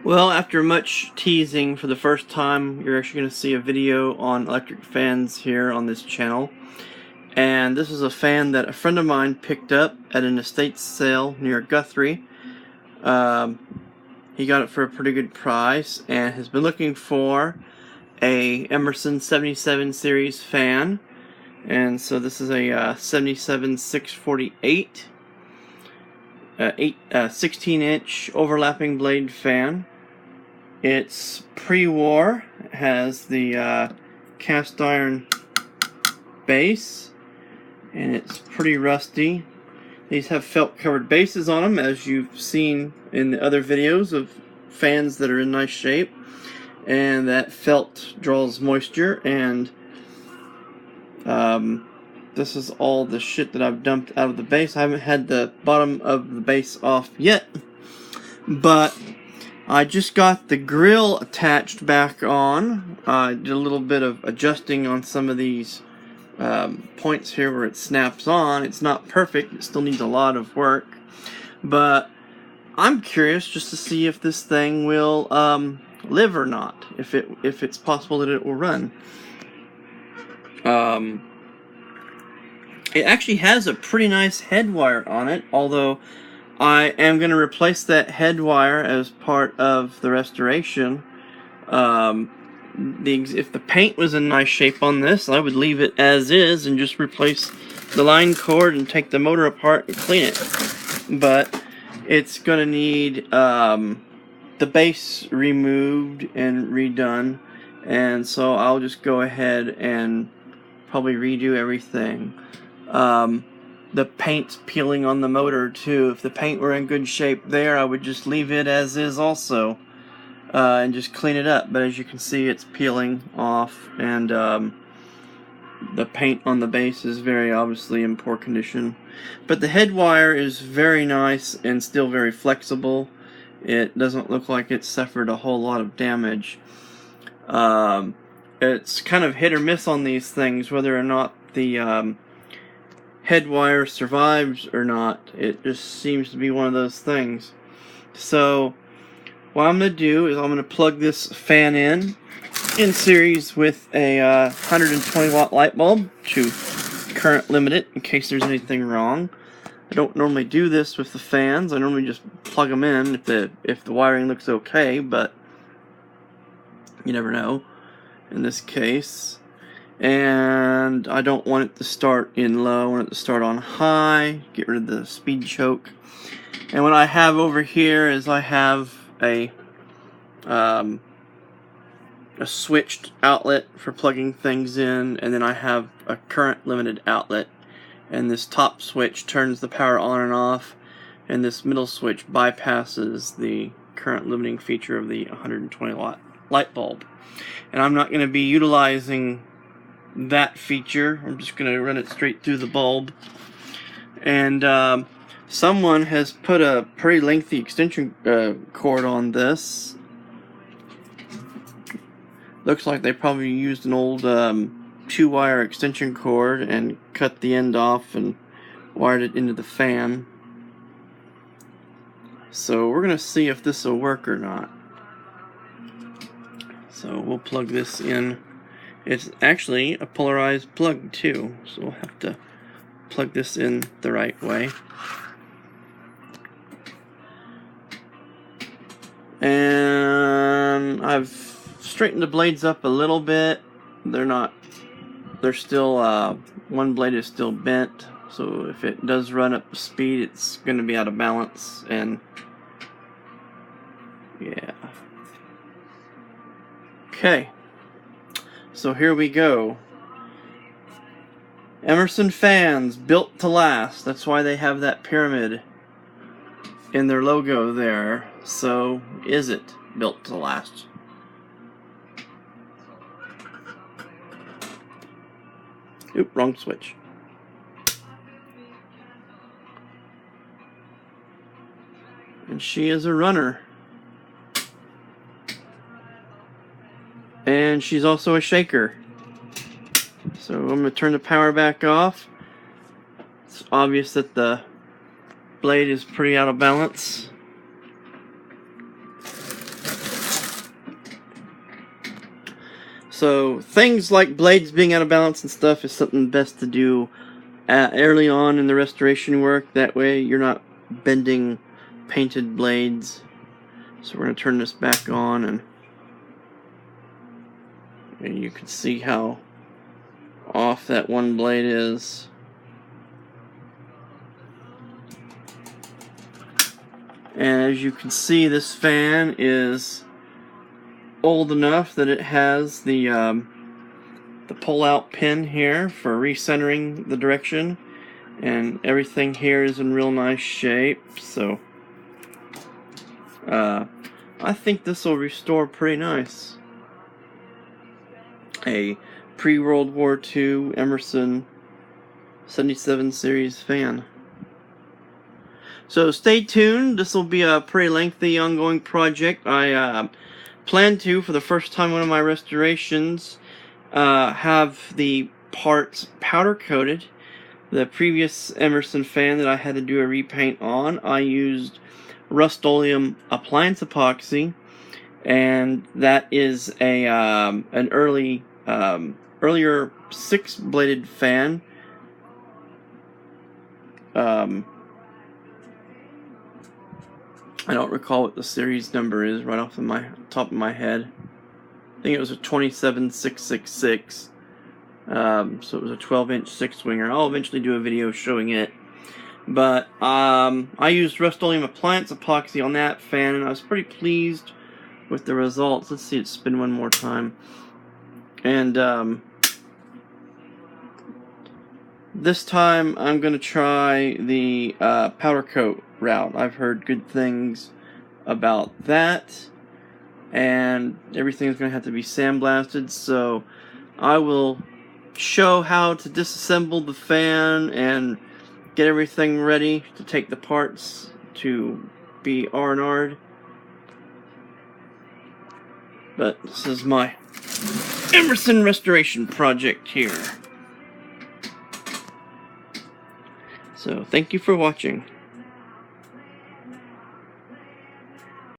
Well, after much teasing, for the first time, you're actually going to see a video on electric fans here on this channel. And this is a fan that a friend of mine picked up at an estate sale near Guthrie. He got it for a pretty good price and has been looking for a Emerson 77 series fan. And so this is a 77 648 16-inch overlapping blade fan. It's pre-war, has the cast iron base, and it's pretty rusty. These have felt covered bases on them, as you've seen in the other videos of fans that are in nice shape, and that felt draws moisture. And this is all the shit that I've dumped out of the base. I haven't had the bottom of the base off yet, but I just got the grill attached back on. I did a little bit of adjusting on some of these points here where it snaps on. It's not perfect, it still needs a lot of work, but I'm curious just to see if this thing will live or not, if it's possible that it will run. It actually has a pretty nice head wire on it, although I am going to replace that head wire as part of the restoration. If the paint was in nice shape on this, I would leave it as is and just replace the line cord and take the motor apart and clean it. But it's going to need the base removed and redone, and so I'll just go ahead and probably redo everything. The paint's peeling on the motor too. If the paint were in good shape there, I would just leave it as is also, and just clean it up. But as you can see, it's peeling off, and the paint on the base is very obviously in poor condition. But the head wire is very nice and still very flexible. It doesn't look like it suffered a whole lot of damage. It's kind of hit or miss on these things, whether or not the head wire survives or not. It just seems to be one of those things. So what I'm going to do is I'm going to plug this fan in series with a 120 watt light bulb to current limit it in case there's anything wrong. I don't normally do this with the fans. I normally just plug them in if the wiring looks okay, but you never know in this case. And I don't want it to start in low, I want it to start on high, get rid of the speed choke. And what I have over here is I have a switched outlet for plugging things in, and then I have a current limited outlet. And this top switch turns the power on and off, and this middle switch bypasses the current limiting feature of the 120 watt light bulb. And I'm not going to be utilizing that feature. I'm just going to run it straight through the bulb. And someone has put a pretty lengthy extension cord on this. Looks like they probably used an old 2-wire extension cord and cut the end off and wired it into the fan. So we're going to see if this will work or not. So we'll plug this in. It's actually a polarized plug too, so we'll have to plug this in the right way. And I've straightened the blades up a little bit. They're still, one blade is still bent, so if it does run up to speed, it's going to be out of balance, and yeah. Okay. So here we go. Emerson fans, built to last. That's why they have that pyramid in their logo there. So, is it built to last? Oop, wrong switch. And she is a runner. And she's also a shaker. So I'm going to turn the power back off. It's obvious that the blade is pretty out of balance. So things like blades being out of balance and stuff is something best to do early on in the restoration work. That way you're not bending painted blades. So we're going to turn this back on, and you can see how off that one blade is. And as you can see, this fan is old enough that it has the pull-out pin here for recentering the direction, and everything here is in real nice shape. So I think this will restore pretty nice. A pre-World War II Emerson 77 series fan. So stay tuned. This will be a pretty lengthy ongoing project. I plan to, for the first time in one of my restorations, have the parts powder coated. The previous Emerson fan that I had to do a repaint on, I used Rust-Oleum appliance epoxy, and that is a an earlier 6-bladed fan. I don't recall what the series number is right off of my top of my head. I think it was a 27666. So it was a 12-inch 6-winger. I'll eventually do a video showing it. But I used Rust-Oleum appliance epoxy on that fan, and I was pretty pleased with the results. Let's see it spin one more time. And this time I'm going to try the powder coat route. I've heard good things about that, and everything's going to have to be sandblasted, so I will show how to disassemble the fan and get everything ready to take the parts to be R&R'd. But this is my Emerson restoration project here. So thank you for watching.